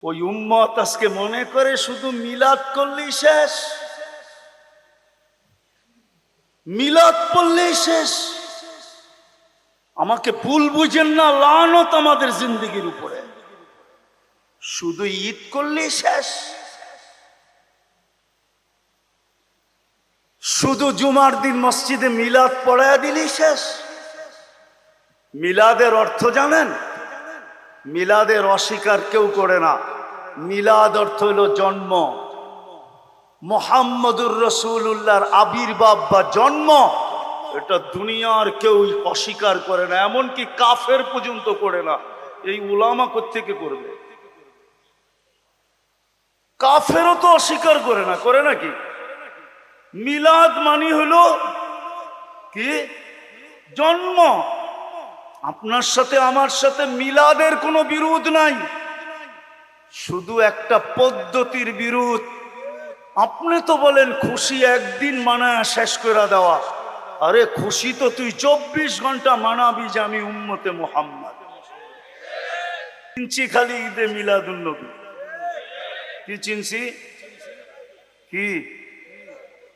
ওই উম্মত আজকে মনে করে শুধু মিলাদ করলেই শেষ, মিলাদ পড়লেই শেষ। আমাকে ভুল বুঝেন না, লানত আমাদের জিন্দেগির উপরে। শুধু ঈদ করলেই শেষ, শুধু জুমার দিন মসজিদে মিলাদ পড়ায়া দিলেই শেষ। মিলাদের অর্থ জানেন? মিলাদের অস্বীকার কেউ করে না। মিলাদ অর্থ হলো জন্ম, মুহাম্মদুর রাসূলুল্লাহর আবির্ভাব বা জন্ম। এটা দুনিয়ার কেউ অস্বীকার করে না, এমনকি কাফের পর্যন্ত করে না। এই উলামা কোত্থেকে করবে? কাফেরও তো অস্বীকার করে না, করে নাকি? মিলাদ মানে হলো কি? জন্ম। আপনার সাথে আমার সাথে মিলাদের কোনো বিরোধ নাই, শুধু একটা পদ্ধতির বিরোধ। আপনি তো বলেন খুশি একদিন মানায় শেষ করে দেওয়া। আরে খুশি তো তুই 24 ঘন্টা মানাবি যে আমি উম্মতে মুহাম্মদ। চিনছি খালি ঈদে মিলাদুন্নবী। কি চিনছি? কি?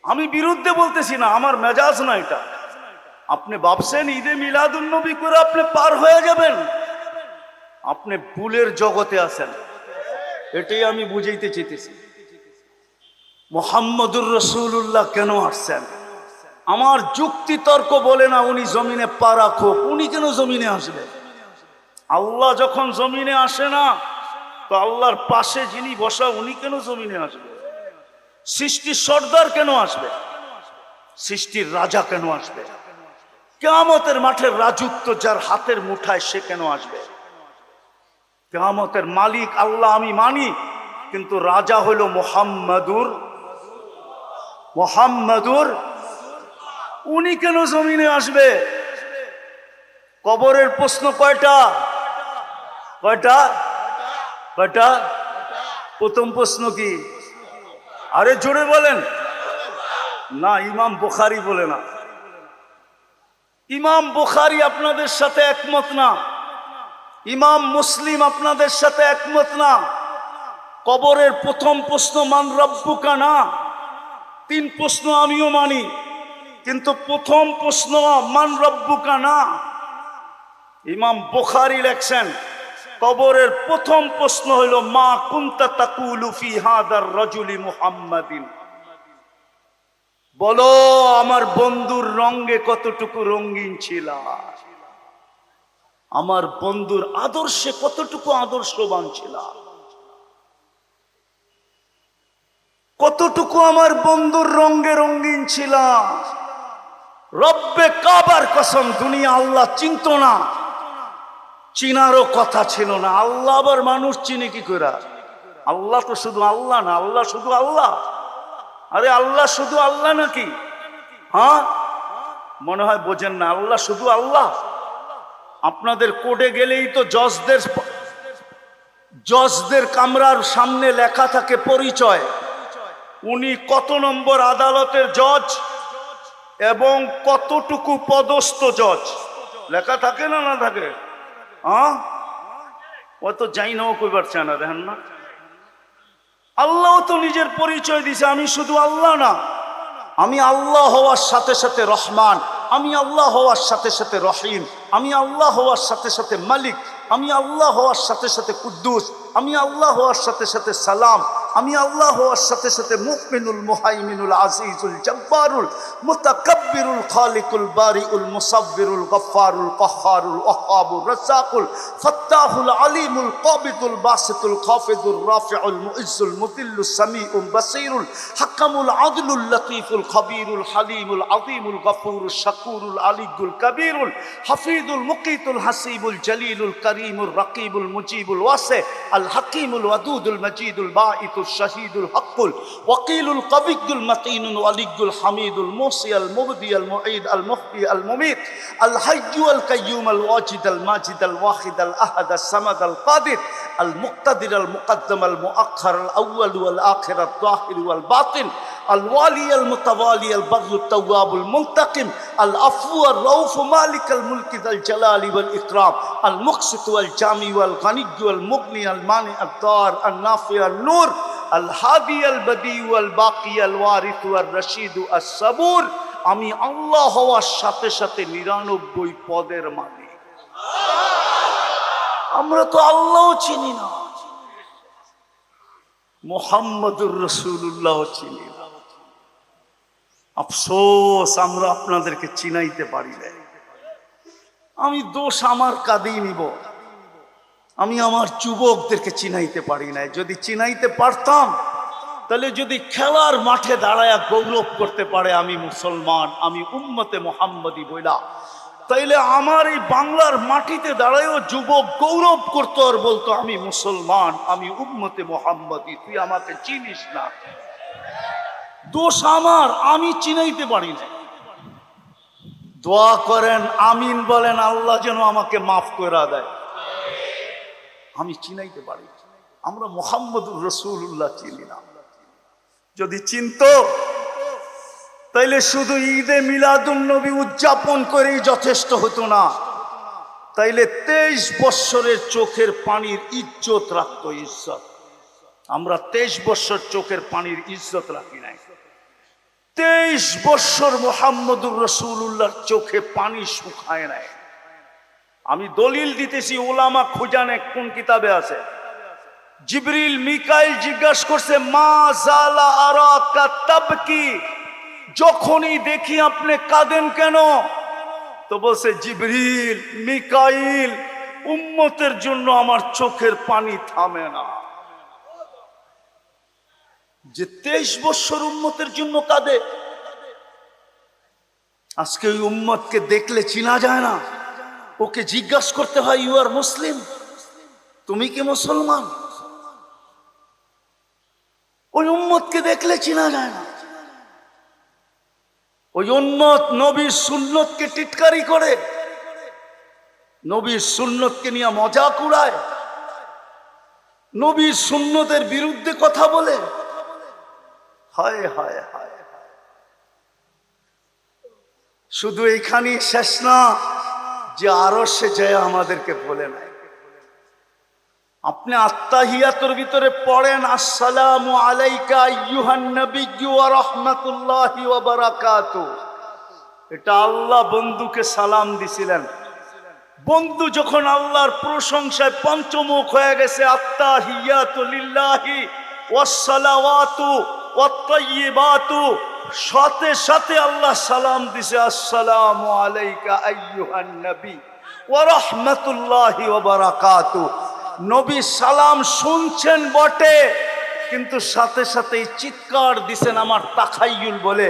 আমি বিরুদ্ধে বলতেছি না, আমার মেজাজ না এটা। আপনি ভাবছেন ঈদে মিলাদুন্নবী করে আপনি পার হয়ে যাবেন? আপনি ভুলের জগতে আছেন, এটাই আমি বুঝাইতে চেয়েছি। মুহাম্মদুর রাসূলুল্লাহ কেন আসছেন? আমার যুক্তি তর্ক বলে না উনি জমিনে পা রাখুক। উনি কেন জমিনে আসবে? আল্লাহ যখন জমিনে আসে না, তো আল্লাহর পাশে যিনি বসা উনি কেন জমিনে আসবে? সৃষ্টির সর্দার কেন আসবে? সৃষ্টির রাজা কেন আসবে? কিয়ামতের মাঠের রাজত্ব যার হাতের মুঠায় সে কেন আসবে? কিয়ামতের মালিক আল্লাহ আমি মানি, কিন্তু রাজা হলো মুহাম্মদুর। উনি কেন জমিনে আসবে? কবরের প্রশ্ন কয়টা? কয়টা? কয়টা? প্রথম প্রশ্ন কি? আরে জোরে বলেন না। ইমাম বুখারী বলে না। ইমাম বুখারী আপনাদের সাথে একমত না, ইমাম মুসলিম আপনাদের সাথে একমত না। কবরের প্রথম প্রশ্ন মান রব্বুকা না, 3 প্রশ্ন আমিও মানি, কিন্তু প্রথম প্রশ্ন মান রব্বুকা না। ইমাম বুখারী লেখছেন কবরের প্রথম প্রশ্ন হইল মা কুনতা তাকুলু ফি হাদার রাজুলি মুহাম্মাদিন। বলো আমার বন্ধুর রঙে কতটুকু রঙিন ছিল, আমার বন্ধুর আদর্শে কতটুকু আদর্শবান ছিল, কতটুকু আমার বন্ধুর রঙে রঙিন ছিল। রব্বে কাবার কসম, দুনিয়া আল্লাহ চিনত না, চিনারও কথা ছিল না। আল্লাহ আবার মানুষ চিনে কি করে? আল্লাহ তো শুধু আল্লাহ না। আল্লাহ শুধু আল্লাহ? আরে আল্লাহ শুধু আল্লাহ নাকি? হ্যাঁ, মনে হয় বোঝেন না। আল্লাহ শুধু আল্লাহ। আপনাদের কোর্টে গেলেই তো জজদের কামরার সামনে লেখা থাকে পরিচয়, উনি কত নম্বর আদালতের জজ এবং কতটুকু পদস্থ জজ, লেখা থাকে না? না থাকে? হ্যাঁ, ও তো যাই না, ও কইবার চায় না। দেখেন না, আল্লাহ তো নিজের পরিচয় দিছে, আমি শুধু আল্লাহ না, আমি আল্লাহ হওয়ার সাথে সাথে রহমান, আমি আল্লাহ হওয়ার সাথে সাথে রহিম, আমি আল্লাহ হওয়ার সাথে সাথে মালিক, আমি আল্লাহ হওয়ার সাথে সাথে কুদ্দুস, আমি আল্লাহ হওয়ার সাথে সাথে সালাম, আমি আল্লাহ হওয়ার সাথে সাথে মুমিনুল মুহাইমিনুল আজিজুল জব্বারুল মুতাকাব্বিরুল খালিকুল বারিউল মুসাব্বিরুল গফফারুল কাহ্হারুল ওয়াহ্হাবুর রাজ্জাকুল ফাত্তাহুল আলিমুল কাবিদুল বাসিতুল খাফিদুর রাফিউল মুইজ্জুল মুদিল্লুস সামিউল বাসীরুল হাকামুল আদলুল লতীফুল খবীরুল হালিমুল আযীমুল গফুরুশ শাকুরুল আলিয়ুল কবীরুল হাফিজুল মুকিতুল হাসিবুল জলিলুল করিমুর রকিবুল মুজিবুল ওয়াসি আল হাকিমুল ওয়াদুদুল মজিদুল বাঈতুল শাহীদুল হকুল ওয়াকিলুল কবিয়ুল মতিনুল ওয়ালিয়ুল হামিদুল মুসি আল মুবদি আল মুঈদ আল মুহয়ি আল মুমীত আল হাইয়্যু আল কাইয়্যুম আল ওয়াজিদ আল মাজিদ আল ওয়াহিদ আল আহাদ আল সামাদ আল কাদির আল মুক্তাদির আল মুকদ্দম আল মুআখ্খার আল আউয়াল ওয়াল আখির আল যাহির ওয়াল বাতিন الوالي المتوالي البر التواب المنتقم العفو الرؤوف مالك الملك ذا الجلال والإكرام المقسط والجامع والغني والمغني المانع الضار النافع النور الهادي البديع والباقي الوارث والرشيد الصبور আমি আল্লাহ হওয়ার সাথে সাথে 99 পদের মালিক। আমরা তো আল্লাহও চিনি না, মুহাম্মদুর রাসূলুল্লাহ চিনি না। আফসোস আমরা আপনাদেরকে চিনাইতে পারি না। আমি দোষ আমার কাঁধেই নিব, আমি আমার যুবকদেরকে চিনাইতে পারি না। যদি চিনাইতে পারতাম তাহলে যদি খেলার মাঠে দাঁড়ায়া গৌরব করতে পারে আমি মুসলমান, আমি উম্মতে মুহাম্মদী বইলা, তাইলে আমার এই বাংলার মাটিতে দাঁড়ায়ও যুবক গৌরব করতো আর বলতো আমি মুসলমান, আমি উম্মতে মুহাম্মদী, তুই আমাকে চিনিস না। দোষ আমার, আমি চিনাইতে পারি না। দোয়া করেন, আমিন বলেন, আল্লাহ যেন আমাকে মাফ করে দেয়। আমি চিনাইতে পারি, আমরা মুহাম্মদুর রাসূলুল্লাহ চিনি না। যদি চিনতো তাইলে শুধু ঈদে মিলাদুন নবী উদযাপন করেই যথেষ্ট হতো না, তাইলে 23 বৎসরের চোখের পানির ইজ্জত রাখতো। ইজ্জত আমরা 23 বৎসর চোখের পানির ইজ্জত রাখি নাই। 23 বৎসর মুহাম্মদুর রাসূলুল্লাহর চোখে পানি শুকায় নাই। আমি দলিল দিতেছি, উলামা খুঁজানে কোন কিতাবে আছে। জিবরিল মিকাইল জিজ্ঞাসা করছে মা জালা আরাকা তাবকি, যখনই দেখি আপনি কাঁদেন কেন? তো বলছে জিবরিল মিকাইল উম্মতের জন্য আমার চোখের পানি থামে না। যে 23 বৎসর উম্মতের জন্য কাঁদে, আজকে ওই উম্মতকে দেখলে চিনা যায় না, ওকে জিজ্ঞাসা করতে হয় ইউ আর মুসলিম, তুমি কি মুসলমান? ওই উম্মতকে দেখলে চিনা যায় না। ওই উম্মত নবীর সুন্নতকে টিটকারি করে, নবীর সুন্নতকে নিয়ে মজাক উড়ায়, নবীর সুন্নতের বিরুদ্ধে কথা বলে। হায় হায় হায়, শুধু এইখানেই শেষ না, যে আরো সে যায় আমাদেরকে বলে নাই। আপনি আত্তাহিয়াতুর ভিতরে পড়েন আসসালামু আলাইকা আইয়ুহান নাবিয়্যু ওয়া রাহমাতুল্লাহি ওয়া বারাকাতুহু, এটা আল্লাহ বন্ধুকে সালাম দিছিলেন। বন্ধু যখন আল্লাহর প্রশংসায় পঞ্চমুখ হয়ে গেছে, আত্তাহিয়াতু লিল্লাহি ওয়াস সালাওয়াতু ওয়াত তাইয়্যিবাতু, সাথে সাথে আল্লাহ সালাম দিছে আসসালামু আলাইকা আইয়ুহান নবী ওয়া রাহমাতুল্লাহি ওয়া বারাকাতুহু। নবী সালাম শুনছেন বটে, কিন্তু সাথে সাথে চিৎকার দিছেন, আমার তাখাইয়ুল বলে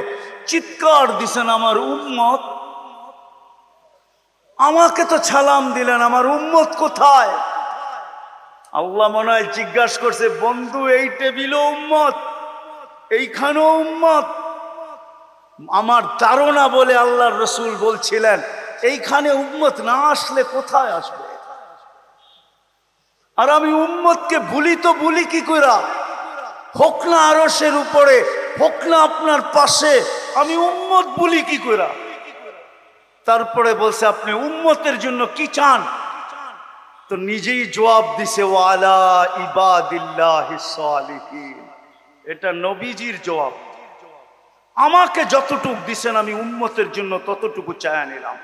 চিৎকার দিছেন, আমার উম্মত, আমাকে তো সালাম দিলেন, আমার উম্মত কোথায়? আল্লাহ মনে হয় জিজ্ঞাসা করছে বন্ধু এই টেবিলও উম্মত, এইখানেও উম্মত? আমার ধারণা বলে আল্লাহর রাসূল বলছিলেন এইখানে উম্মত না আসলে কোথায় আসবে? আর আমি উম্মতকে ভুলি তো ভুলি কি কইরা? হোক না আরশের উপরে, হোক না আপনার পাশে, আমি উম্মত ভুলি কি কইরা? তারপরে বলছে আপনি উম্মতের জন্য কি চান? তো নিজেই জবাব দিছে ওয়ালা ইবাদিল্লাহিস সালিহিন, এটা নবীজির জবাব। আমাকে যতটুকু দিছেন আমি উম্মতের জন্য ততটুকু চায়া নিলাম।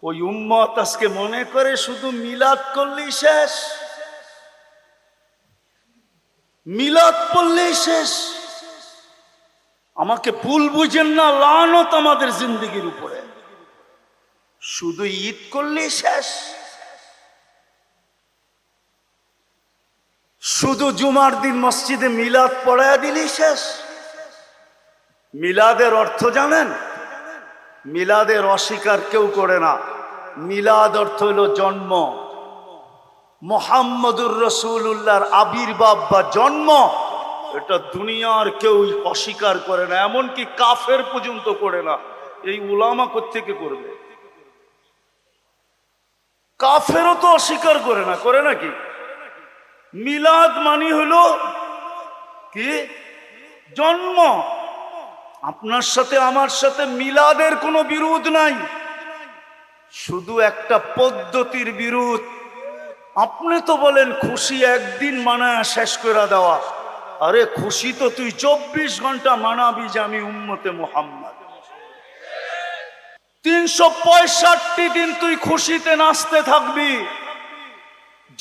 ওই উম্মত আজকে মনে করে শুধু মিলাদ করলেই শেষ, মিলাদ পড়লেই শেষ। আমাকে ভুল বুঝেন না, লানত আমাদের জিন্দেগির উপরে। শুধু ঈদ করলেই শেষ, শুধু জুমার দিন মসজিদে মিলাদ পড়ায়া দিলেই শেষ। মিলাদের অর্থ জানেন? মিলাদের অস্বীকার কেউ করে না। মিলাদ অর্থ হলো জন্ম, মুহাম্মদুর রাসূলুল্লাহর আবির্ভাব বা জন্ম। এটা দুনিয়ার কেউ অস্বীকার করে না, এমনকি কাফের পর্যন্ত করে না। এই উলামা কোত্থেকে করবে? কাফেরও তো অস্বীকার করে না, করে নাকি? মিলাদ মানি হলো কি? জন্ম। আপনার সাথে আমার সাথে মিলাদের কোনো বিরোধ নাই, শুধু একটা পদ্ধতির বিরোধ। আপনি তো বলেন খুশি একদিন মানায় শেষ করে দেওয়া। আরে খুশি তো তুই 24 ঘন্টা মানাবি যে আমি উম্মতে মুহাম্মদ। 365 দিন তুই খুশিতে নাচতে থাকবি,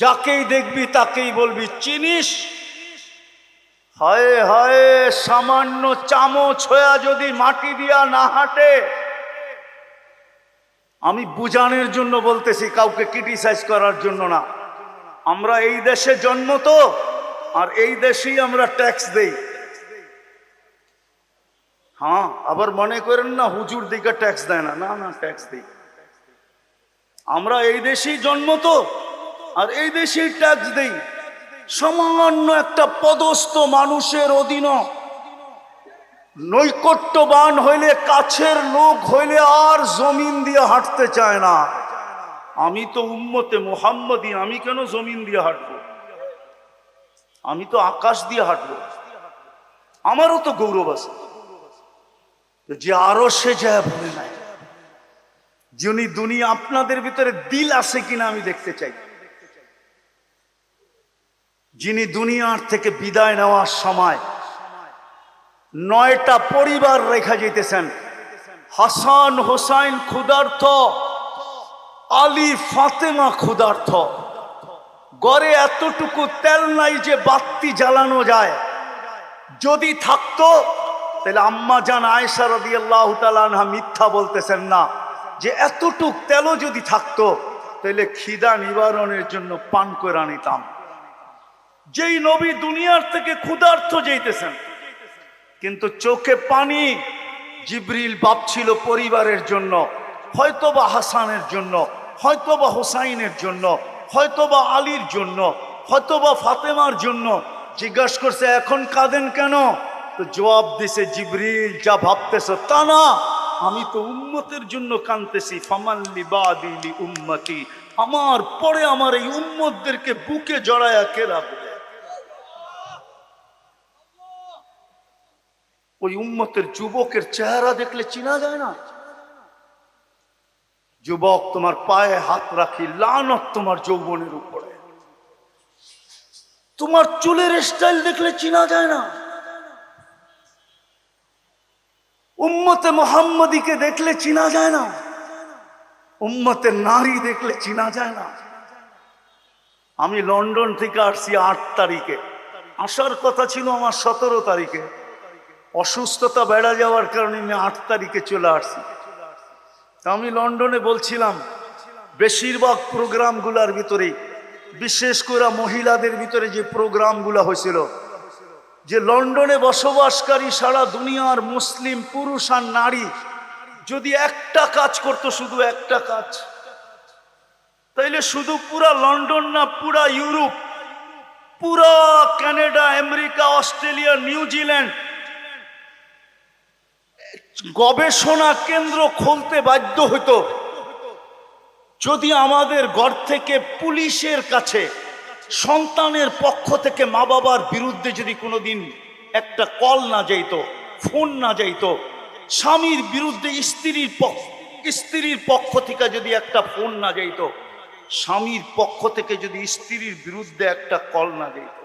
যাকেই দেখবি তাকেই বলবি চিনিস। হায় হায়, সামান্য চামচ হয়ে যদি মাটি দিয়া না হাঁটে, আমি বুঝানোর জন্য বলতেছি, কাউকে ক্রিটিসাইজ করার জন্য না। আমরা এই দেশে জন্ম তো, আর এই দেশেই আমরা ট্যাক্স দেই। হ্যাঁ, আবার মনে করেন না হুজুর দিকে ট্যাক্স দেয় না, না না, ট্যাক্স দেই। আমরা এই দেশেই জন্ম তো, আর এই দেশেই ট্যাক্স দেই। সামান্য একটা পদস্থ মানুষের অধীন নৈকট্যবান হইলে, কাছের লোক হইলে আর জমিন দিয়ে হাঁটতে চায় না। আমি তো উম্মতে মুহাম্মদী, আমি কেন জমিন দিয়ে হাঁটবো? আমি তো আকাশ দিয়ে হাঁটবো। আমারও তো গৌরব আছে যে আরো সে যায় বলে নাই, যিনি দুনিয়া, আপনাদের ভিতরে দিল আছে কিনা আমি দেখতে চাই। যিনি দুনিয়ার থেকে বিদায় নেওয়ার সময় 9টা পরিবার রেখা যেতেছেন। হাসান হোসাইন ক্ষুধার্ত, আলী ফাতেমা ক্ষুধার্ত। ঘরে এতটুকু তেল নাই যে বাতি জ্বালানো যায়। যদি থাকতো তাহলে আম্মা জান আয়েশা রাদিয়াল্লাহু তাআলা আনহা মিথ্যা বলতেছেন না, যে এতটুক তেলও যদি থাকতো তাহলে খিদা নিবারণের জন্য পান করে আনিতাম। যেই নবী দুনিয়ার থেকে ক্ষুধার্ত যেতেছেন, কিন্তু চোখে পানি। জিবরিল ভাবছিল পরিবারের জন্য, হয়তোবা হাসানের জন্য, হয়তোবা হোসাইনের জন্য, হয়তোবা আলীর জন্য, হয়তোবা ফাতেমার জন্য। জিজ্ঞাসা করছে এখন কাঁদেন কেন? তো জবাব দিছে, জিবরিল যা ভাবতেছো তা না, আমি তো উম্মতের জন্য কাঁদতেছি। ফামাল্লি বাদিলি উম্মতি, আমার পরে আমার এই উম্মতদেরকে বুকে জড়ায়া কে রাখবে? ওই উম্মতের যুবকের চেহারা দেখলে চিনা যায় না? যুবক, তোমার পায়ে হাত রাখি, লানত তোমার যৌবনের উপরে। তোমার চুলের স্টাইল দেখলে চিনা যায় না? উম্মতে মুহাম্মদীকে দেখলে চিনা যায় না? উম্মতের নারী দেখলে চিনা যায় না? আমি লন্ডন থেকে আসছি 8 তারিখে, আসার কথা ছিল আমার 17 তারিখে। অসুস্থতা বেড়ে যাওয়ার কারণে আমি 8 তারিখে চলে আসছি। আমি লন্ডনে বলছিলাম, বেশিরভাগ প্রোগ্রামগুলোর ভিতরে, বিশেষ করে মহিলাদের ভিতরে যে প্রোগ্রামগুলো হয়েছিল, যে লন্ডনে বসবাসকারী সারা দুনিয়ার মুসলিম পুরুষ আর নারী যদি একটা কাজ করতো, শুধু একটা কাজ, তাইলে শুধু পুরা লন্ডন না, পুরা ইউরোপ, পুরা কানাডা, আমেরিকা, অস্ট্রেলিয়া, নিউজিল্যান্ড গবেষণা কেন্দ্র খুলতে বাধ্য হতো যদি আমাদের ঘর থেকে পুলিশের কাছে সন্তানের পক্ষ থেকে মা বাবার বিরুদ্ধে যদি কোনোদিন একটা কল না যাইতো, ফোন না যাইতো। স্বামীর বিরুদ্ধে স্ত্রীর পক্ষ থেকে যদি একটা ফোন না যাইতো, স্বামীর পক্ষ থেকে যদি স্ত্রীর বিরুদ্ধে একটা কল না যাইতো,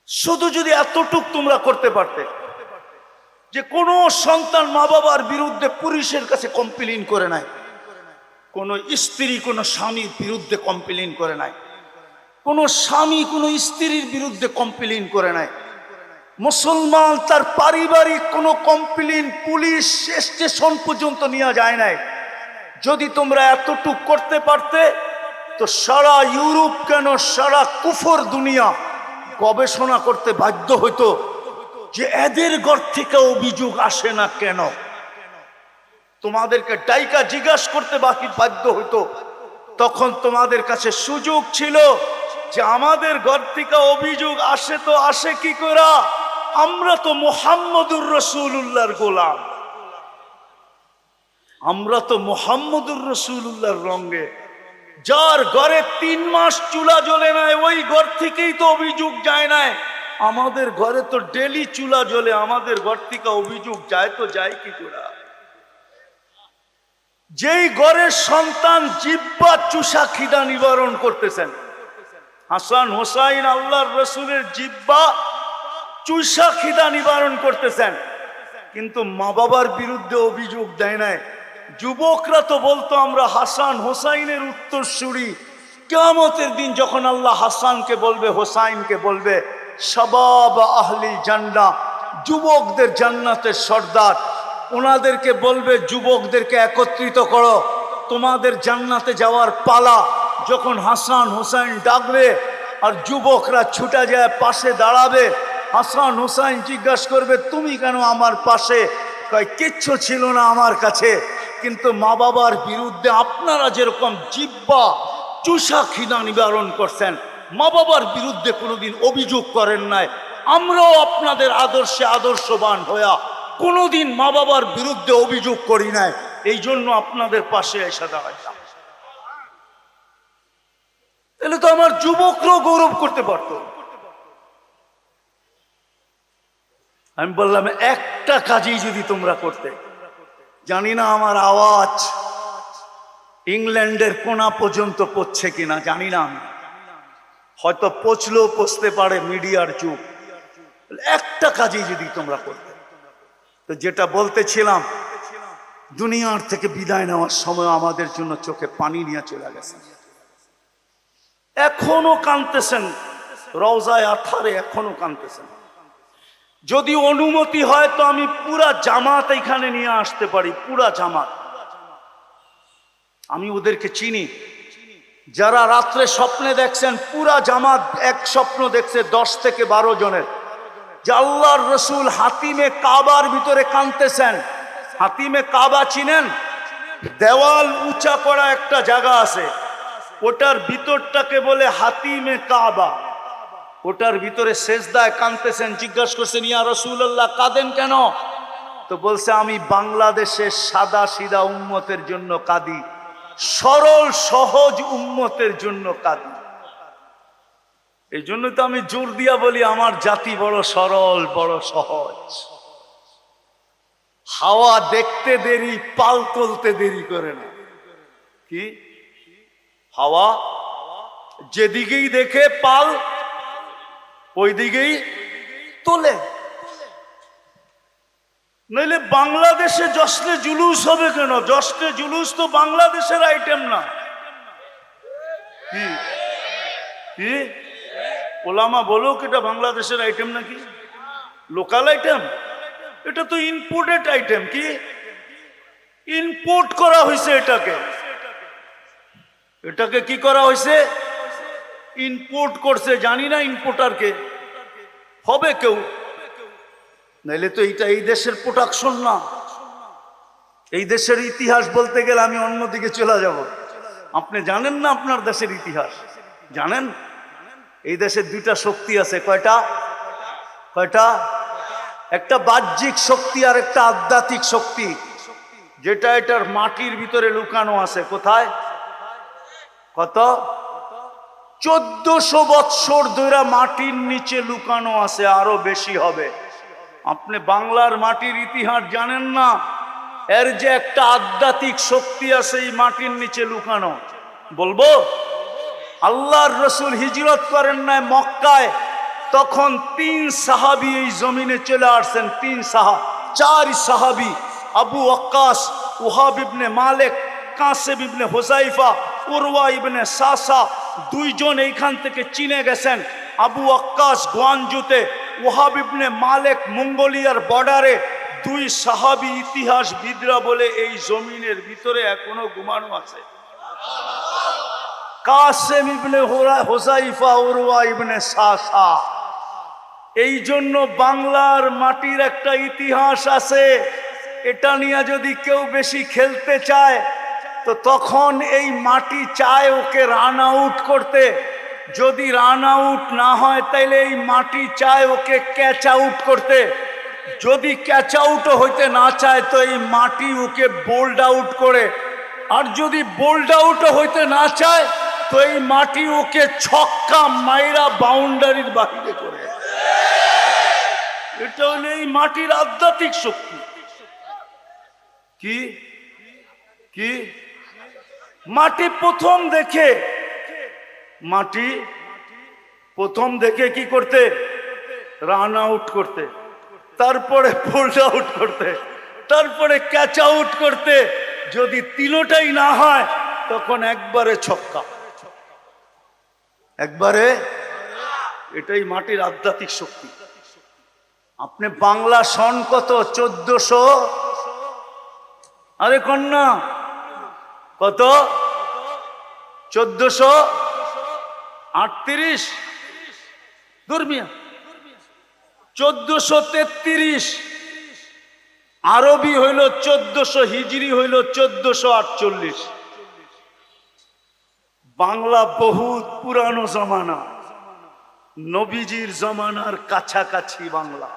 শুধু যদি এতটুক তোমরা করতে পারতে যে কোনো সন্তান মা বাবার বিরুদ্ধে পুলিশের কাছে কমপ্লেইন করে নাই, কোনো স্ত্রী কোনো স্বামীর বিরুদ্ধে কমপ্লেইন করে নাই, কোনো স্বামী কোনো স্ত্রীর বিরুদ্ধে কমপ্লেইন করে নাই, মুসলমান তার পারিবারিক কোনো কমপ্লেইন পুলিশ স্টেশন পর্যন্ত নিয়ে যায় নাই। যদি তোমরা এতটুক করতে পারতে, তো সারা ইউরোপ কেন সারা কুফর দুনিয়া গবেষণা করতে বাধ্য হইতো যে এদের ঘর থেকে অভিযোগ আসে না কেন। তোমাদেরকে ডাইকা জিজ্ঞাসা করতে বাধ্য হইতো। তখন তোমাদের কাছে সুযোগ ছিল যে আমাদের ঘর থেকে অভিযোগ আসে, তো আসে কি করে? আমরা তো মুহাম্মদুর রাসূলুল্লাহর গোলাম, আমরা তো মুহাম্মদুর রাসূলুল্লাহর রঙে। যার ঘরে 3 মাস চুলা জ্বলে নাই, ওই ঘর থেকেই তো অভিযোগ যায় নাই। আমাদের ঘরে তো ডেলি চুলা জ্বলে, আমাদের ঘর থেকে অভিযোগ যায় তো যায় কি করে? যেই ঘরের সন্তান জিহ্বা চুষা খিদা নিবারণ করতেছেন, হাসান হোসাইন আল্লাহর রসুলের জিহ্বা চুষা খিদা নিবারণ করতেছেন, কিন্তু মা বাবার বিরুদ্ধে অভিযোগ দেয় নাই। যুবকরা তো বলতো আমরা হাসান হোসাইনের উত্তরসূরি। কিয়ামতের দিন যখন আল্লাহ হাসানকে বলবে, হোসাইনকে বলবে, শাবাব আহলি জান্নাহ, যুবকদের জান্নাতের সর্দার, ওনাদেরকে বলবে যুবকদেরকে একত্রিত করো, তোমাদের জান্নাতে যাওয়ার পালা। যখন হাসান হোসাইন ডাকবে আর যুবকরা ছুটে যায় পাশে দাঁড়াবে, হাসান হোসাইন জিজ্ঞাসা করবে তুমি কেন আমার পাশে? কয় কিচ্ছু ছিল না আমার কাছে, কিন্তু মা বাবার বিরুদ্ধে আপনারা যেরকম জিহ্বা চুষা খিদা নিবারণ করছেন, মা বাবার বিরুদ্ধে কোনোদিন অভিযোগ করেন নাই, আমরাও আপনাদের আদর্শে আদর্শবান হইয়া কোনোদিন মা বাবার বিরুদ্ধে অভিযোগ করি নাই, এই জন্য আপনাদের পাশে এসে দাঁড়াইলাম। তাহলে তো আমার যুবকরাও গৌরব করতে পারত। আমি বললাম একটা কাজই যদি তোমরা করতে, জানি না আমার আওয়াজ ইংল্যান্ডের কোনা পর্যন্ত পৌঁছে কিনা জানি না, আমি হয়তো পৌঁছলেও পৌঁছতে পারে, মিডিয়ার যুগ। একটা কাজই যদি তোমরা করতে, তো যেটা বলতেছিলাম, দুনিয়ার থেকে বিদায় নেওয়ার সময় আমাদের জন্য চোখে পানি নিয়ে চলে গেছে, এখনো কাঁদতেছেন, রওজায়ে আতহারে এখনো কাঁদতেছেন। যদি অনুমতি হয় তো আমি পুরা জামাত এখানে নিয়ে আসতে পারি, পুরা জামাত। আমি ওদেরকে চিনি, যারা রাত্রে স্বপ্নে দেখছেন, পুরা জামাত এক স্বপ্ন দেখছে 10 থেকে 12 জনের, যে আল্লাহর রসুল হাতিমে কাবার ভিতরে কাঁদতেছেন। হাতিমে কাবা চিনেন? দেওয়াল উঁচা করা একটা জায়গা আছে, ওটার ভিতরটাকে বলে হাতিমে কাবা। ওটার ভিতরে সেজদায় কাঁদতেছেন। জিজ্ঞাসা করছেন ইয়া রাসূলুল্লাহ কাঁদেন কেন? তো বলছে আমি বাংলাদেশের সাদা সিধা উম্মতের জন্য কাঁদি, সরল সহজ উম্মতের জন্য কাঁদি। এই জন্য তো আমি জোর দিয়া বলি আমার জাতি বড় সরল, বড় সহজ। হাওয়া দেখতে দেরি, পাল তুলতে দেরি করে না। কি হাওয়া যেদিকেই দেখে পাল ওই দিকেই তোলে। নইলে বাংলাদেশে জশ্নে জুলুস হবে কেন? জশ্নে জুলুস তো বাংলাদেশের আইটেম না। কি কি ওলামা বলুক এটা বাংলাদেশের আইটেম নাকি লোকাল আইটেম? এটা তো ইম্পোর্টেড আইটেম। কি ইম্পোর্ট করা হয়েছে এটাকে? এটাকে কি করা হয়েছে? ইম্পোর্ট করছে। জানি না ইম্পোর্টারকে হবে কেউ, নাইলে তো এইটা এই দেশের প্রোডাকশন না। এই দেশের ইতিহাস বলতে গেলে আমি অন্যদিকে চলে যাব। আপনি জানেন না আপনার দেশের ইতিহাস? জানেন এই দেশের দুইটা শক্তি আছে। কয়টা? কয়টা? একটা বাহ্যিক শক্তি আর একটা আধ্যাত্মিক শক্তি, যেটা এটার মাটির ভিতরে লুকানো আছে। কোথায়? কত? 1400 বৎসর ধরে মাটির নিচে লুকানো আছে, আরো বেশি হবে। আপনি বাংলার মাটির ইতিহাস জানেন না? এর যে একটা আধ্যাত্মিক শক্তি আছে এই মাটির নিচে লুকানো। বলবো আল্লাহর রসুল হিজরত করেন নাই মক্কায়, তখন 3 সাহাবী এই জমিনে চলে আসছেন। 4 সাহাবী, আবু ওয়াক্কাস, ওহাব ইবনে মালিক, কাসেব ইবনে হুযাইফা, উরওয়া ইবনে সাসা, 2 জন এইখান থেকে চীনে গেছেন। আবু ওয়াক্কাস গোয়ানজুতে, ওহাব ইবনে মালিক মঙ্গোলিয়ার বর্ডারে। 2 সাহাবী ইতিহাসবিদরা বলে এই জমিনের ভিতরে এখনো ঘুমানো আছে। কাসেম ইবনে হুযাইফা, উরওয়া ইবনে সাসা। এই জন্য বাংলার মাটির একটা ইতিহাস আছে। এটা নিয়ে যদি কেউ বেশি খেলতে চায় তো তখন এই মাটি চায় ওকে রান আউট করতে। যদি রান আউট না হয় তাইলে এই মাটি চায় ওকে ক্যাচ আউট করতে। যদি ক্যাচ আউটও হইতে না চায় তো এই মাটি ওকে বোল্ড আউট করে। আর যদি বোল্ড আউটও হইতে না চায় তো এই মাটি ওকে ছক্কা মাইরা বাউন্ডারির বাহিরে করে। এটা হলো এই মাটির আধ্যাত্মিক শক্তি। কি কি মাটি প্রথম দেখে কি করতে? রান আউট করতে, তারপরে বোল্ড আউট করতে, তারপরে ক্যাচ আউট করতে। যদি তিনোটাই না হয় তখন একবারে ছক্কা, একবারে। এটাই মাটির আধ্যাত্মিক শক্তি। আপনি বাংলা সন কত? 1400। আরে কন্যা কত? 1438 দুর্মিয়া 1433। আরবি হইল 1400, হিজরি হইল 1448। বাংলা বহুত পুরানো জমানা, নবীজির জমানার কাছাকাছি বাংলা।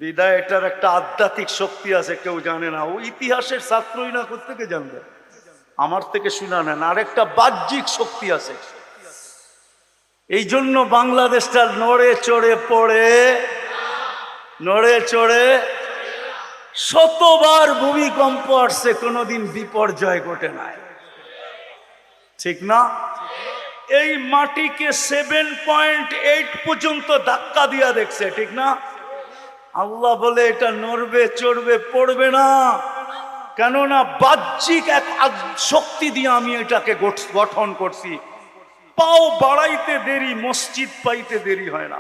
বিদায় এটার একটা আধ্যাত্মিক শক্তি আছে, কেউ জানে না। ও ইতিহাসের ছাত্রই না, কোত্থেকে জানবে? আমার থেকে শুনা নেন। আরেকটা বাহ্যিক শক্তি আছে। এই জন্য বাংলাদেশটা নড়ে চড়ে পড়ে, নড়ে চড়ে। শতবার ভূমিকম্প আসছে, কোনোদিন বিপর্যয় ঘটে নাই, ঠিক না? এই মাটিকে 7.8 পর্যন্ত ধাক্কা দিয়া দেখছে, ঠিক না? আল্লাহ বলে এটা নড়বে চড়বে পড়বে না, কেননা বাহ্যিক এক শক্তি দিয়ে আমি এটাকে গঠন করছি। পাও বাড়াইতে দেরি, মসজিদ পাইতে দেরি হয় না।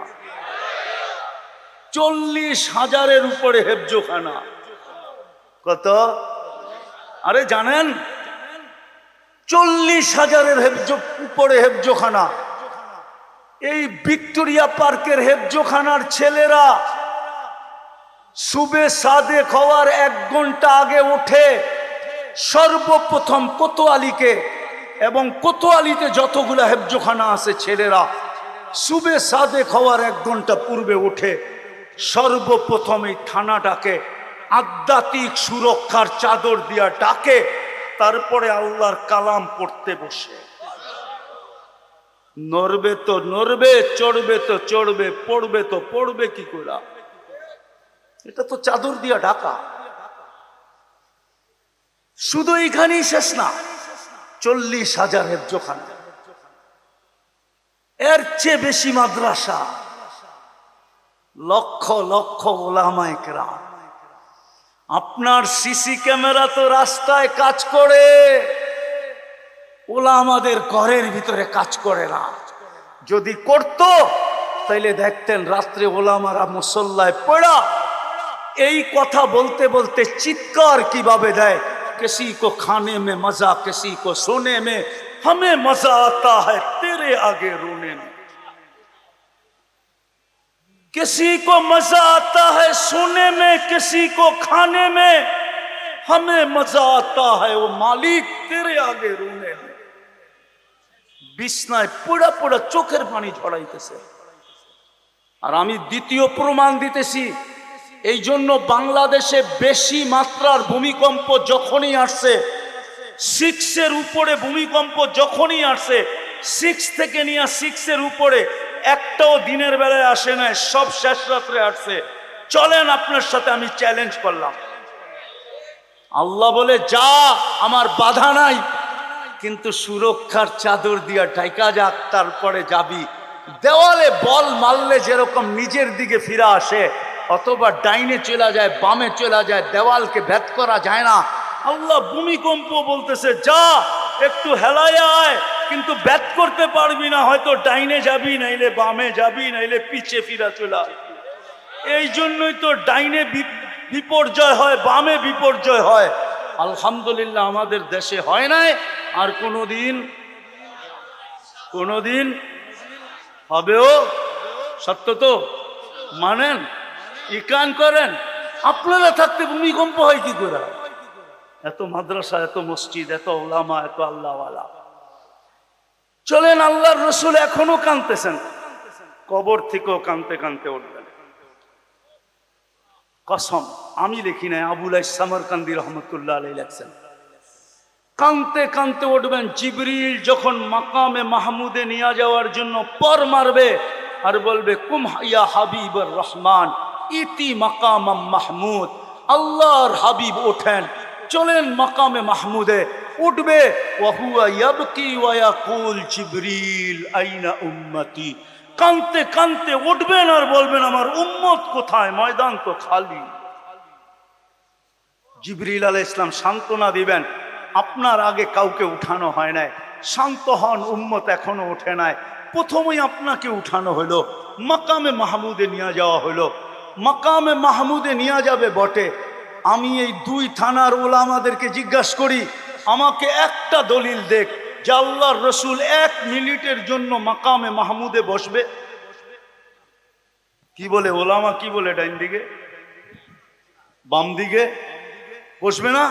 40,000-এর উপরে হেফজোখানা। কত? আরে জানেন, 40,000-এর উপরে হেফজোখানা। এই ভিক্টোরিয়া পার্কের হেফজোখানার ছেলেরা সুবে সাদেক হওয়ার 1 ঘন্টা আগে উঠে সর্বপ্রথম কোতোয়ালিকে, এবং কোতোয়ালিতে যতগুলো হেফজোখানা আছে ছেলেরা সুবে সাদেক হওয়ার 1 ঘন্টা পূর্বে উঠে সর্বপ্রথম এই থানাটাকে আধ্যাত্মিক সুরক্ষার চাদর দিয়া ডাকে, তারপরে আল্লাহর কালাম পড়তে বসে। নড়বে তো নড়বে, চড়বে তো চড়বে, পড়বে তো পড়বে কি করে? এটা তো চাদর দিয়া ঢাকা। শুধু এখানেই শেষ না, 40,000 হেফজোখানা, এর চেয়ে বেশি মাদ্রাসা, লক্ষ লক্ষ ওলামায়ে কেরাম। আপনার সিসি ক্যামেরা তো রাস্তায় কাজ করে, ওলামাদের ঘরের ভিতরে কাজ করে না। যদি করত তাইলে দেখতেন রাত্রে ওলামারা মুসল্লায় পড়া এই কথা বলতে বলতে চিৎকার কিভাবে দেয়, किसी को खाने में मजा, किसी को सोने में, हमें मजा आता है तेरे आगे रोने में। किसी को मजा आता है सोने में, किसी को खाने में, हमें मजा आता है वो मालिक तेरे आगे रोने में। বিছনায় পোড়া পোড়া চোখের পানি ঝরাইতেছে। আর আমি দ্বিতীয় প্রমাণ দিতেছি। এই জন্য বাংলাদেশে বেশি মাত্রার ভূমিকম্প যখনই আসছে, 6-এর উপরে ভূমিকম্প যখনই আসছে, 6 থেকে নিয়ে 6-এর উপরে একটাও দিনের বেলায় আসে না, সব শেষ রাত্রে আসছে। চলেন আপনার সাথে আমি চ্যালেঞ্জ করলাম। আল্লাহ বলে যা, আমার বাধা নাই, কিন্তু সুরক্ষার চাদর দিয়া ঢাকা যাক, তারপরে যাবি। দেওয়ালে বল মারলে যেরকম নিজের দিকে ফিরে আসে, অথবা ডাইনে চলে যায়, বামে চলে যায়, দেওয়ালকে ভেদ করা যায় না। আল্লাহ ভূমিকম্প বলতেছে যা, একটু হেলায় আয়, কিন্তু ভেদ করতে পারবি না, হয়তো ডাইনে যাবি, নাইলে বামে যাবি, নাইলে পিছে ফিরা চলে আয়। এই জন্যই তো ডাইনে বিপর্যয় হয়, বামে বিপর্যয় হয়। আলহামদুলিল্লাহ আমাদের দেশে হয় নাই, আর কোনোদিন হবেও। সত্য তো মানেন, ইকান করেন। আপনারা থাকতে ভূমিকম্প হয় কি করে? এত মাদ্রাসা, এত মসজিদ, এত ওলামা, এত আল্লাহওয়ালা। চলেন, আল্লাহর রসুল এখনো কাঁদতেছেন, কবর থেকেও কাঁদতে কাঁদতে উঠবেন। কসম, আমি লিখি নাই, আবুল সামরকান্দি রহমতুল্লাহ আলাইহি লেখছেন। কাঁদতে কাঁদতে উঠবেন। জিবরিল যখন মাকামে মাহমুদে নিয়ে যাওয়ার জন্য পর মারবে, আর বলবে কুম ইয়া হাবিবুর রহমান ইতি মাকামাম মাহমুদ, আল্লাহর হাবিব ওঠেন, চলেন মাকামে মাহমুদে। উঠবে ওয়াহুয়া ইয়াবকি ওয়া ইয়াকুল জিবরিল আইনা উম্মতি, কানতে কানতে উঠবেন আর বলবেন আমার উম্মত কোথায়, ময়দান তো খালি। জিবরিল আলাইহিস সালাম সান্ত্বনা দিবেন, আপনার আগে কাউকে উঠানো হয় নাই, শান্ত হন, উম্মত এখনো ওঠে নাই। প্রথমেই আপনাকে উঠানো হলো, মাকামে মাহমুদে নিয়ে যাওয়া হলো। মাকামে মাহমুদে নিয়ে যাবে বটে, আমি এই 2 থানার ওলামাদেরকে জিজ্ঞাসা করি, আমাকে একটা দলিল দেখ যে আল্লাহর রসুল 1 মিনিটের জন্য মাকামে মাহমুদে বসবে। কি বলে ওলামা, কি বলে ডাইন দিকে বাম দিকে বসবে না,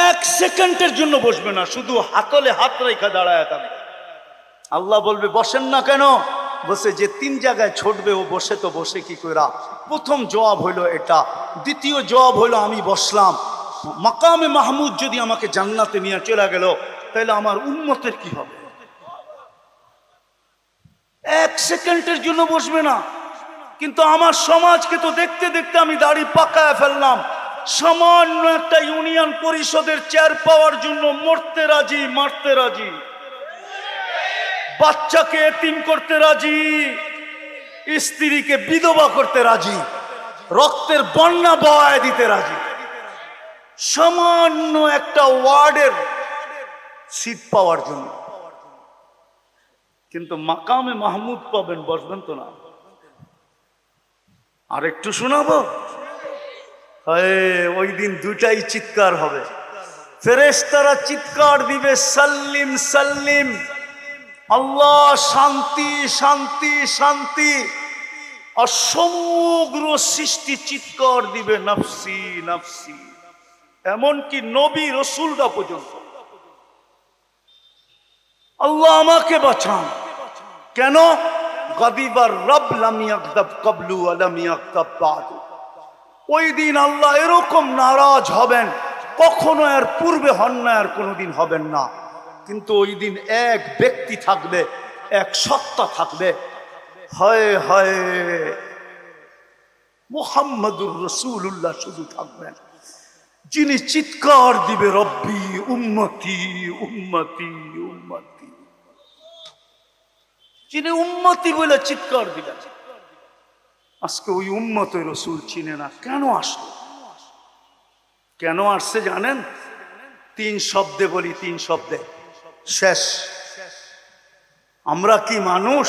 1 সেকেন্ডের জন্য বসবে না, শুধু হাতলে হাত রেখা দাঁড়ায় থাকবে। আল্লাহ বলবে বসেন না কেন? বসে যে 3 জায়গায় ছুটবে ও বসে তো বসে কি কইরা। প্রথম জবাব হইল এটা। দ্বিতীয় জবাব হইল আমি বসলাম, মাকামে মাহমুদ যদি আমাকে জান্নাতে নিয়ে চলে গেল তাহলে আমার উম্মতের কি হবে? 1 সেকেন্ডের জন্য বসবে না। কিন্তু আমার সমাজকে তো দেখতে দেখতে আমি দাড়ি পাকায় ফেললাম। সামান্য একটা ইউনিয়ন পরিষদের চেয়ার পাওয়ার জন্য মরতে রাজি, মারতে রাজি, বাচ্চাকে এতিম করতে রাজি, স্ত্রীকে বিধবা করতে রাজি, রক্তের বন্যা বয়ায় দিতে রাজি, সামান্য একটা ওয়ার্ডের সিট পাওয়ার জন্য। কিন্তু মাকামে মাহমুদ পাবেন, বসবেন তো না। আর একটু শোনাবো, ওই দিন 2টাই চিৎকার হবে। ফেরেশতারা চিৎকার দিবে সাল্লিম সাল্লিম, আল্লাহ শান্তি শান্তি শান্তি। আর সমগ্র সৃষ্টি চিৎকার দিবে নফসি নফসি। এমনকি নবী রসুলরা পর্যন্ত, আল্লাহ আমাকে বাঁচান। কেন? গাদিবার রব লাম ইয়াগদাব ক্বাবলু ওয়া লাম ইয়াগদাব বাদু। ওই দিন আল্লাহ এরকম নারাজ হবেন, কখনো এর পূর্বে হন না, আর কোনোদিন হবেন না। কিন্তু ওই দিন এক ব্যক্তি থাকবে, এক সত্তা থাকবে, হায় হায় মুহাম্মাদুর রাসূলুল্লাহ শুধু থাকবেন, যিনি চিৎকার দিবে রব্বি উম্মতি উম্মতি উম্মতি, যিনি উম্মতি বলে চিৎকার দিবেন। আজকে ওই উম্মতে রসুল চিনে না। কেন আসলো? কেন আসছে জানেন? 3 শব্দে বলি, 3 শব্দে শেষ। আমরা কি মানুষ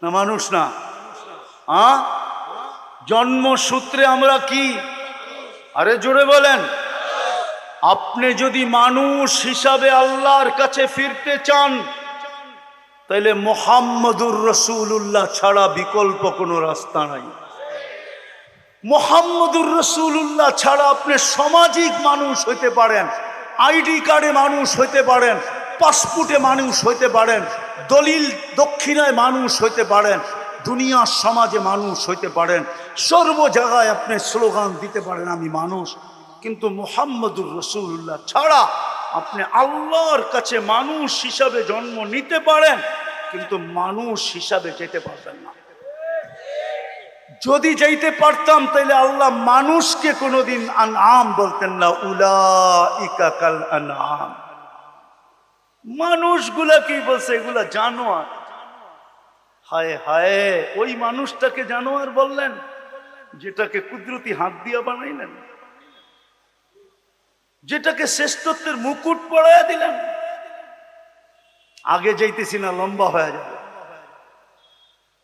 না? মানুষ না। জন্মসূত্রে আমরা কি? আরে জোরে বলেন। আপনি যদি মানুষ হিসাবে আল্লাহর কাছে ফিরতে চান তাহলে মুহাম্মদুর রাসূলুল্লাহ ছাড়া বিকল্প কোনো রাস্তা নাই। মুহাম্মদুর রাসূলুল্লাহ ছাড়া আপনি সামাজিক মানুষ হইতে পারেন, আইডি কার্ডে মানুষ হইতে পারেন, পাসপোর্টে মানুষ হইতে পারেন, দলিল দক্ষিণায় মানুষ হইতে পারেন, দুনিয়ার সমাজে মানুষ হইতে পারেন, সর্ব জায়গায় আপনি স্লোগান দিতে পারেন আমি মানুষ। কিন্তু মুহাম্মদুর রাসূলুল্লাহ ছাড়া আপনি আল্লাহর কাছে মানুষ হিসাবে জন্ম নিতে পারেন, কিন্তু মানুষ হিসাবে যেতে পারবেন না। যদি যাইতে পারতাম তাহলে আল্লাহ মানুষকে কোনোদিন আনআম বলতেন না, উলাইকা কাল আনআম। মানুষগুলা কি বলছে? এগুলা জানোয়ার। হায় হায়, ওই মানুষটাকে জানোয়ার বললেন যেটাকে কুদরতি হাত দিয়া বানাইলেন, যেটাকে শ্রেষ্ঠত্বের মুকুট পরাইয়া দিলেন। আগে যাইতেছি না, লম্বা হয়ে যাবে।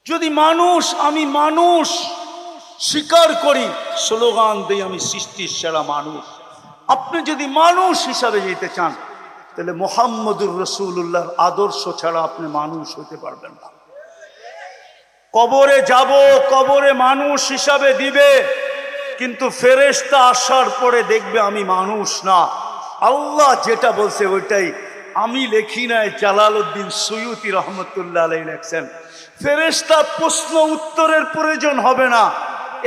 যদি মানুষ, আমি মানুষ স্বীকার করি, স্লোগান দেই আমি সৃষ্টির সেরা মানুষ, আপনি যদি মানুষ হিসাবে যেতে চান তাহলে মুহাম্মদুর রাসূলুল্লাহর আদর্শ ছাড়া আপনি মানুষ হতে পারবেন না। কবরে যাব, কবরে মানুষ হিসাবে দিবে, কিন্তু ফেরেশতা আসার পরে দেখবে আমি মানুষ না। আল্লাহ যেটা বলছে ওইটাই। আমি লেখি নাই, জালালউদ্দিন সুয়ুতি রহমতুল্লাহ আলাইহি লেখছেন, ফেরেশতার প্রশ্ন উত্তরের প্রয়োজন হবে না।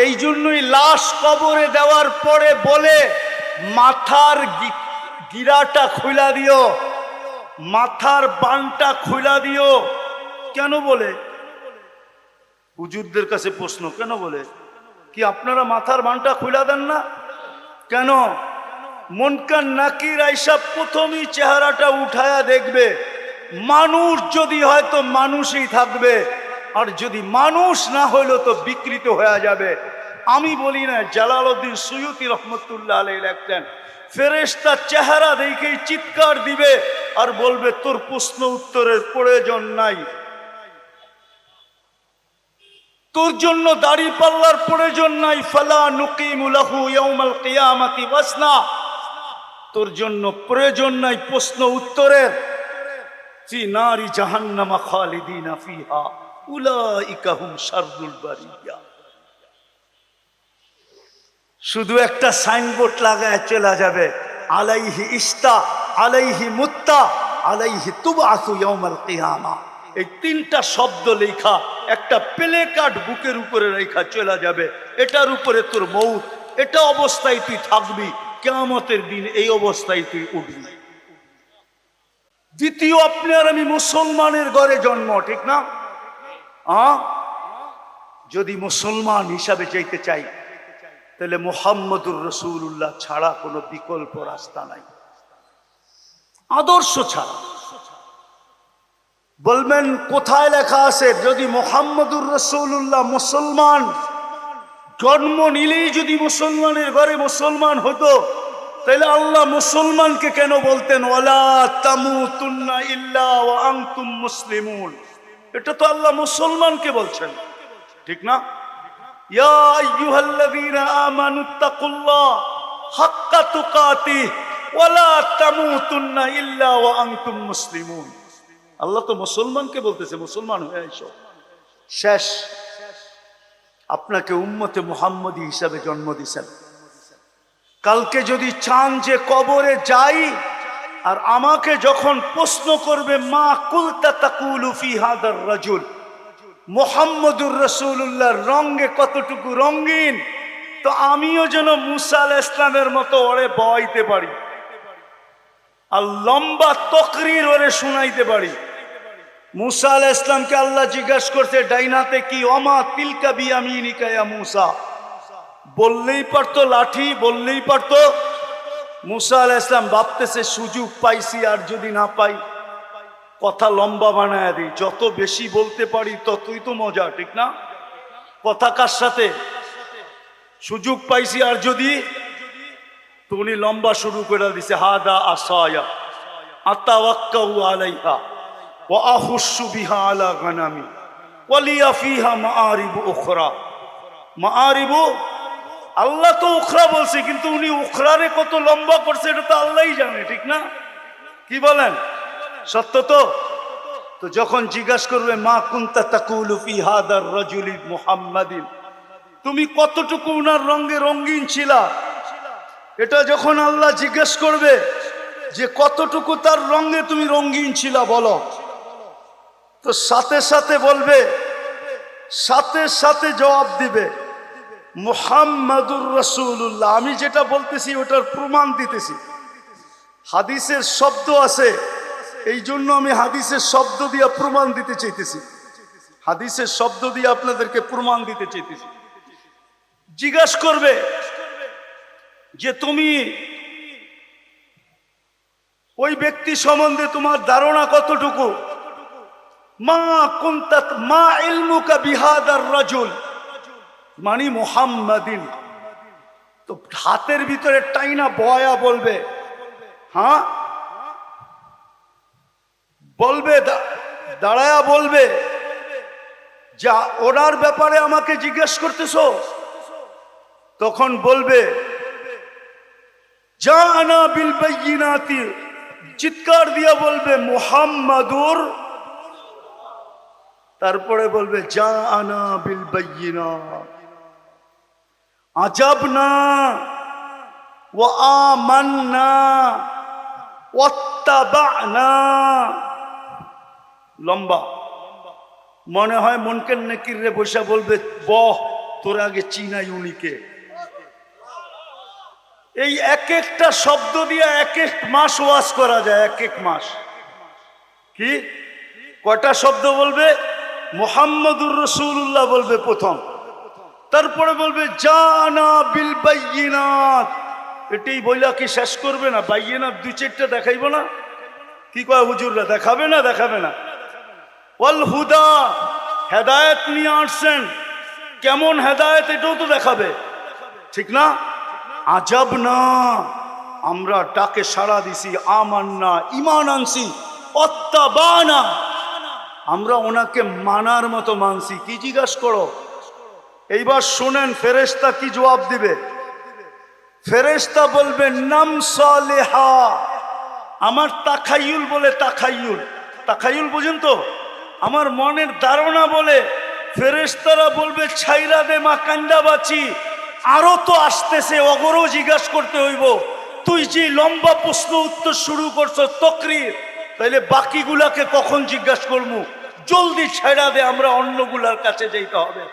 এই জন্যই লাশ কবরে দেওয়ার পরে বলে মাথার গিরাটা খুলা দিও, মাথার বানটা খুলা দিও। কেন বলে? হুজুরদের কাছে প্রশ্ন, কেন বলে কি আপনারা মাথার বানটা খুলে দেন না কেন? মুনকার নাকির আইসা প্রথমেই চেহারাটা উঠায়া দেখবে, মানুষ যদি হয় তো মানুষই থাকবে, আর যদি মানুষ না হইলো তো বিকৃত হয়ে যাবে। আমি বলি না, জালালউদ্দিন সুয়ুতি রহমতুল্লাহ আলাইহি লেখতেন, ফেরেশতার চেহারা দেখেই চিৎকার দিবে আর বলবে তোর প্রশ্ন উত্তরের প্রয়োজন নাই, তোর জন্য দাড়ি পাল্লার প্রয়োজন নাই, ফালা নুকিমু লাহু ইয়াউমাল কিয়ামাতি ওয়াসনা, তোর জন্য প্রয়োজন নাই প্রশ্ন উত্তরের। ফি নারি জাহান্নামা খালিদিনা ফিহা উলাইকা হুম শাররুল বারিয়া। শুধু একটা সাইনবোর্ড লাগায় চলে যাবে, আলাইহি ইস্তা, আলাইহি মুত্তা, আলাইহি তুবআসু ইয়াউমাল কিয়ামা। এই তিনটা শব্দ লেখা একটা প্লে কার্ড বুকের উপরে রেখা চলে যাবে, এটার উপরে তোর মৌত, এটা অবস্থায় তুই থাকবি, কিয়ামতের দিন এই অবস্থায় তুই উঠবি। দ্বিতীয়, আপনি আর আমি মুসলমানের ঘরে জন্ম, ঠিক না? যদি মুসলমান হিসাবে চাইতে চাই তাহলে মুহাম্মদুর রাসূলুল্লাহ ছাড়া কোনো বিকল্প রাস্তা নাই, আদর্শ ছাড়া। বলবেন কোথায় লেখা আছে? যদি মুহাম্মদুর রাসূলুল্লাহ মুসলমান জন্ম নিলেই যদি মুসলমানের ঘরে মুসলমান হতো, তাহলে আল্লাহ মুসলমানকে কেন বলতেন ওয়ালা তামুতুন্না ইল্লা ওয়া আনতুম মুসলিমুন? এটা তো আল্লাহ মুসলমানকে বলছেন, ঠিক না? ইয়া আইয়ুহাল্লাযীনা আমানুত্তাকুল্লাহ হাক্কা তুকাতিহ ওয়ালা তামুতুন্না ইল্লা ওয়া আনতুম মুসলিমুন। আল্লাহ তো মুসলমানকে বলতেছে মুসলমান হয়ে আইসো। শেষ, আপনাকে উম্মতে মুহাম্মদী হিসাবে জন্ম দিয়েছেন। কালকে যদি চান যে কবরে যাই আর আমাকে যখন প্রশ্ন করবে মা কুলতা তাকুলু ফি হাদার রাজুল, মুহাম্মদুর রাসূলুল্লাহর রঙে কতটুকু রঙিন, তো আমিও যেন মুসা আলাইহিস সালামের মতো ওরে বয়াইতে পারি আর লম্বা তকরির ওরে শুনাইতে পারি। মুসা আলাইহিস সালামকে আল্লাহ জিজ্ঞাসা করছে ডাইনাতে কি, ওমা তিলকা বিয়ামিনিকা ইয়া মুসা, বললেই পারতো লাঠি, বললেই পারতো। মুসা আলাইহিস সালাম ভাবতেছে সুযোগ পাইছি, আর যদি না পাই কথা লম্বা বানায় দিই, যত বেশি বলতে পারি ততই তো মজা, ঠিক না? কথা কার সাথে? সুযোগ পাইছি আর যদি, তো উনি লম্বা শুরু করে দিছে, হাদা আসায়া আতাওয়াক্কাউ আলাইহা ওয়া আহুশু বিহা আলা গানামি ওয়া লিয়া ফিহা মাআরিবু উখরা। মাআরিবু, আল্লাহ তো উখরা বলছে, কিন্তু উনি উখরারে কত লম্বা করছে এটা তো আল্লাহই জানে, ঠিক না? কি বলেন? সত্য তো? তো যখন জিজ্ঞাসা করবে মা কুনতা তাকুলু ফি হাদার রাজুলি মুহাম্মাদিন, তুমি কতটুকু উনার রঙে রঙিন ছিলা, এটা যখন আল্লাহ জিজ্ঞেস করবে যে কতটুকু তার রঙে তুমি রঙিন ছিলা বলো, তো সাথে সাথে বলবে, সাথে সাথে জবাব দিবে মুহাম্মাদুর রাসূলুল্লাহ। আমি যেটা বলতেছি ওটার প্রমাণ দিতেছি, হাদিসের শব্দ আছে, এই জন্য আমি হাদিসের শব্দ দিয়ে প্রমাণ দিতে চাইতেছি, হাদিসের শব্দ দিয়ে আপনাদেরকে প্রমাণ দিতে চাইতেছি। জিজ্ঞাসা করবে যে তুমি ওই ব্যক্তি সম্বন্ধে তোমার ধারণা কতটুকু, মা কুনতা মা ইলমুকা বিহাদার রাজুল মানি মুহাম্মাদিন। তো হাতের ভিতরে টাইনা বয়া বলবে, হ্যাঁ বলবে, দাঁড়ায়া বলবে যা ওনার ব্যাপারে আমাকে জিজ্ঞেস করতেছো, তখন বলবে জানা বিল বাইয়িনাতি, চিৎকার দিয়া বলবে মুহাম্মাদুর, তারপরে বলবে জানা বিল বাইয়িনাত আজাবনা ওয়া আমান্না ওয়াত্তাবা'না। লম্বা, মনে হয় মুনকার নাকির রে বসে বলবে বহ তোর আগে চিনাই উনিকে। এই এক একটা শব্দ দিয়ে এক এক মাস ওয়াজ করা যায়, এক এক মাস। কি কয়টা শব্দ বলবে? মুহাম্মাদুর রাসূলুল্লাহ বলবে প্রথম, তারপরে বলবে জানা বিল বাইয়িনাত। এটাই বইলা কি শেষ করবে না? বাইয়িনাত দুই চারটা দেখাইব না? কি কয় হুজুররা, দেখাবে না? দেখাবে না? ওয়াল হুদা, হেদায়েত নিয়ে আসছেন, কেমন হেদায়েত এটাও তো দেখাবে, ঠিক না? আজাব না, আমরা ডাকে সাড়া দিছি, আমান্না, ঈমান আনছি, অত্তাবানা, আমরা ওনাকে মানার মতো মানছি। কি জিজ্ঞাসা করো? এইবার শুনেন ফেরেশতা কি জবাব দিবে। ফেরেশতা বলবে নাম সালেহা। আমার তাখাইয়ুল বলে, তাখাইয়ুল, তাখাইয়ুল বুঝেন তো, আমার মনের ধারণা বলে ফেরেশতারা বলবে ছাইরা দে মা, কান্দা বাঁচি, আরো তো আসতেছে, অগরও জিজ্ঞাসা করতে হইব। তুই যে লম্বা প্রশ্ন উত্তর শুরু করছো তকরির, তাইলে বাকিগুলাকে কখন জিজ্ঞাসা করবো? জলদি ছাইরা দে, আমরা অন্যগুলার কাছে যাইতে হবে।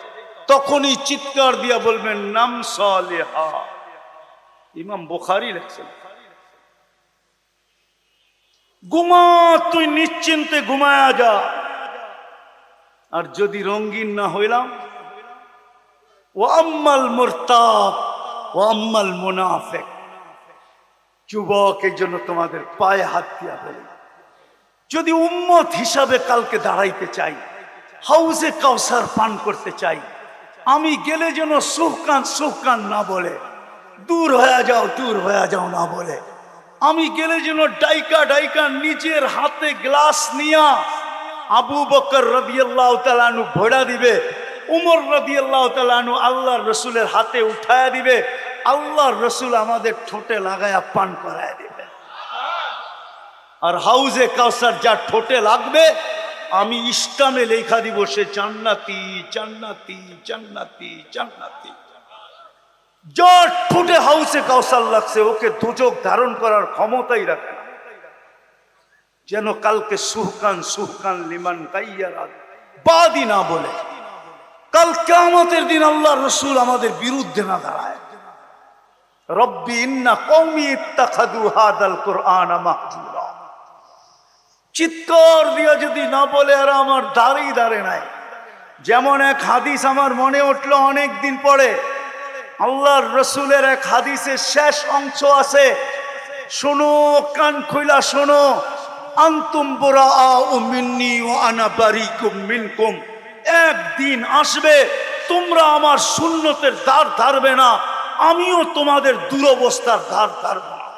তখনই চিৎকার দিয়া বলবেন নাম সালেহা। ইমাম বুখারী লেখছেন, ঘুমা, তুই নিশ্চিন্তে ঘুমায়া যা। আর যদি রঙিন না হইলাম, ও আম্মাল মুরতাব ও আম্মাল মুনাফিক। যুবক, এই জন্য তোমাদের পায়ে হাত দিয়া বলি, যদি উম্মত হিসাবে কালকে দাঁড়াইতে চাই, হাউজে কাউসার পান করতে চাই, আমি গেলে যেন সুহকান সুহকান না বলে, দূর হয়ে যাও, দূর হয়ে যাও না বলে, আমি গেলে যেন ডাইকা ডাইকা নিজের হাতে গ্লাস নিয়া আবু বকর রাদিয়াল্লাহু তাআলা আনহু ভোড়া দিবে, উমর রাদিয়াল্লাহু তাআলা আনহু আল্লাহর রসুলের হাতে উঠায়া দিবে, আল্লাহর রসুল আমাদের ঠোঁটে লাগায়া পান করায় দিবে। আর হাউজে কাউসার যা ঠোঁটে লাগবে, আমি ইস্টামে লেখা দিব সে জান্নাতি জান্নাতি জান্নাতি জান্নাতি। যার ঠোঁটে হাউজে কাউসার লাগছে ওকে দুজক ধারণ করার ক্ষমতাই রাখে না। যেন কালকে সুহকান সুহকান লিমান গাইয়ারা বাদি না বলে, কাল কিয়ামতের দিন আল্লাহর রাসূল আমাদের বিরুদ্ধে না দাঁড়ায়। রব্বি ইন্না কওমি ইত্তাখাযু হাদাল কুরআনা মাহজুরা। চিৎকার দিয়া যদি না বলে, আর আমার দাঁড়িয়ে দাঁড়ে নাই। যেমন এক হাদিস আমার মনে উঠলো অনেক দিন পরে, আল্লাহর রসুলের এক হাদিসের শেষ অংশ আছে, শোনো, কান খুইলা শোনো। আনতুম বুরাআউ মিন্নি ওয়া আনা বারিকুম মিনকুম। একদিন আসবে তোমরা আমার সুন্নতের ধার ধারবে না, আমিও তোমাদের দুরবস্থার ধার ধারব না।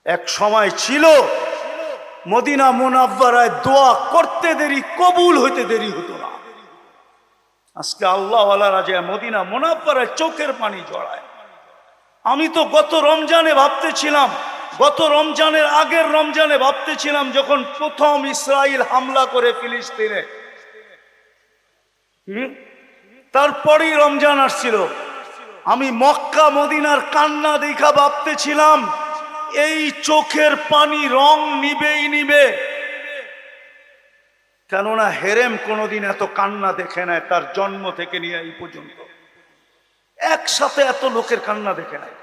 এক সময় ছিল মদিনা মুনাব্বারায় দোয়া করতে দেরি, কবুল হইতে দেরি হতো না। আজকে আল্লাহওয়ালারা যে মদিনা মুনাব্বারায় চোখের পানি জড়ায়। আমি তো গত রমজানে ভাবতেছিলাম, গত রমজানের আগের রমজানে ভাবতেছিলাম, যখন প্রথম ইসরাইল হামলা করে ফিলিস্তিনে, তারপরেই রমজান আসছিল, আমি মক্কা মদিনার কান্না দেখা ভাবতেছিলাম এই চোখের পানি রং নিবেই নিবে। কেননা হেরেম কোনোদিন এত কান্না দেখে নেয়, তার জন্ম থেকে নিয়ে এই পর্যন্ত একসাথে এত লোকের কান্না দেখে নেয়,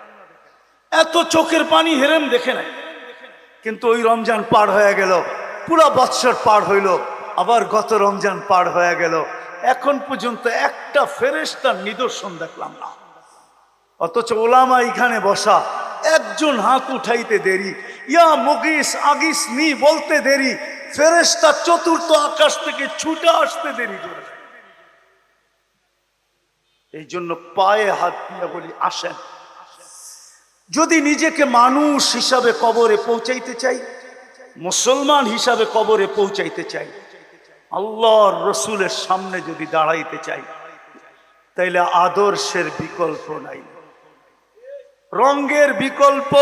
এত চোখের পানি হেরেম দেখে নেয়। কিন্তু ওই রমজান পার হয়ে গেল, পুরা বৎসর পার হইল, আবার গত রমজান পার হয়ে গেল, এখন পর্যন্ত একটা ফেরেশতার নিদর্শন দেখলাম না। অথচ ওলামা এখানে বসা, একজন হাত উঠাইতে দেরি, ইয়া মুগিস আগিস নি বলতে দেরি, ফেরেশতা চতুর্থ আকাশ থেকে ছুটে আসতে দেরি করে। এই জন্য পায়ে হাত দিয়ে বলি, আসেন, যদি নিজেকে মানুষ হিসাবে কবরে পৌঁছাইতে চাই, মুসলমান হিসাবে কবরে পৌঁছাইতে চাই, আল্লাহর রসুলের সামনে যদি দাঁড়াইতে চাই, তাইলে আদর্শের বিকল্প নাই, রঙের বিকল্প,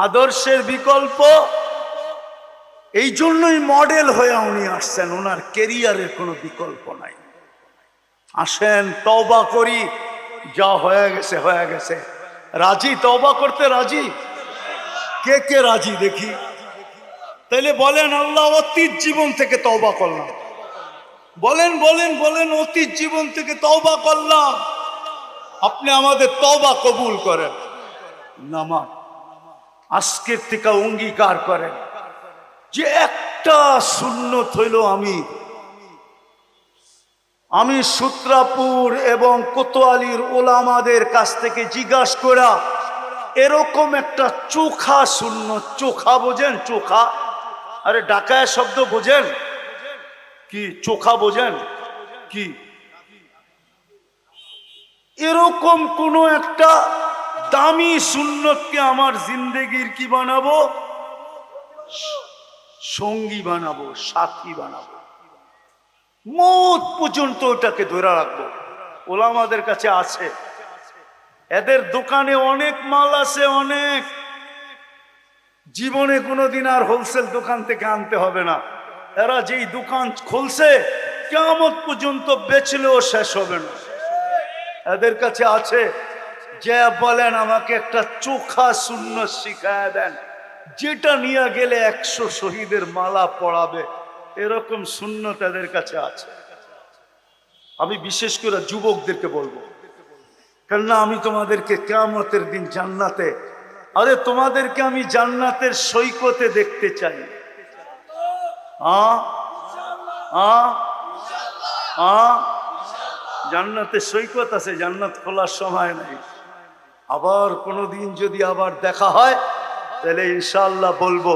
আদর্শের বিকল্প। এই জন্যই মডেল হয়ে উনি আসছেন, ওনার কেরিয়ারের কোনো বিকল্প নাই। আসেন, তওবা করি, যা হয়ে গেছে হয়ে গেছে। রাজি? তওবা করতে রাজি? কে কে রাজি দেখি? তাইলে বলেন, আল্লাহ অতীত জীবন থেকে তওবা করলাম। বলেন বলেন বলেন, অতীত জীবন থেকে তওবা করলাম। আপনি আমাদের তওবা কবুল করেন। নামা আজকের থেকে অঙ্গীকার করেন যে একটা সুন্নত হইল আমি সূত্রাপুর এবং কোতোয়ালির ওলামাদের কাছ থেকে জিজ্ঞাসা করা এরকম একটা চোখা সুন্নত, চোখা বোঝেন? চোখা, আরে ডাকায় শব্দ বোঝেন কি? চোখা বোঝেন কি? এরকম কোন একটা দামি সুন্নতকে আমার জিন্দেগির কি বানাবো? সঙ্গী বানাবো, সাথী বানাবো, মৌত পর্যন্ত ওটাকে ধরে রাখবো। ওলামাদের কাছে আছে, এদের দোকানে অনেক মাল আছে, অনেক। জীবনে কোনোদিন আর হোলসেল দোকান থেকে আনতে হবে না। এরা যেই দোকান খুলছে কিয়ামত পর্যন্ত বেচলেও শেষ হবে না। এদের কাছে আছে, যে বলেন আমাকে একটা চোখা সুন্নত শিখায় দেন, যেটা নিয়ে গেলে 100 শহীদের মালা পড়াবে, এরকম সুন্নত এদের কাছে আছে। আমি বিশেষ করে যুবকদেরকে বলবো, কেননা আমি তোমাদেরকে কিয়ামতের দিন জান্নাতে, আরে তোমাদেরকে আমি জান্নাতের সৈকতে দেখতে চাই। জান্নাতে সৈকত আছে, জান্নাত খোলার সময় নাই। আবার কোনোদিন যদি আবার দেখা হয় তাহলে ইনশাআল্লাহ বলবো।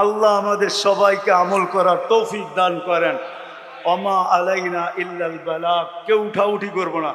আল্লাহ আমাদের সবাইকে আমল করার তৌফিক দান করেন। ওমা আলাইনা ইল্লাল বালাগ। কেউ উঠাউঠি করবো না।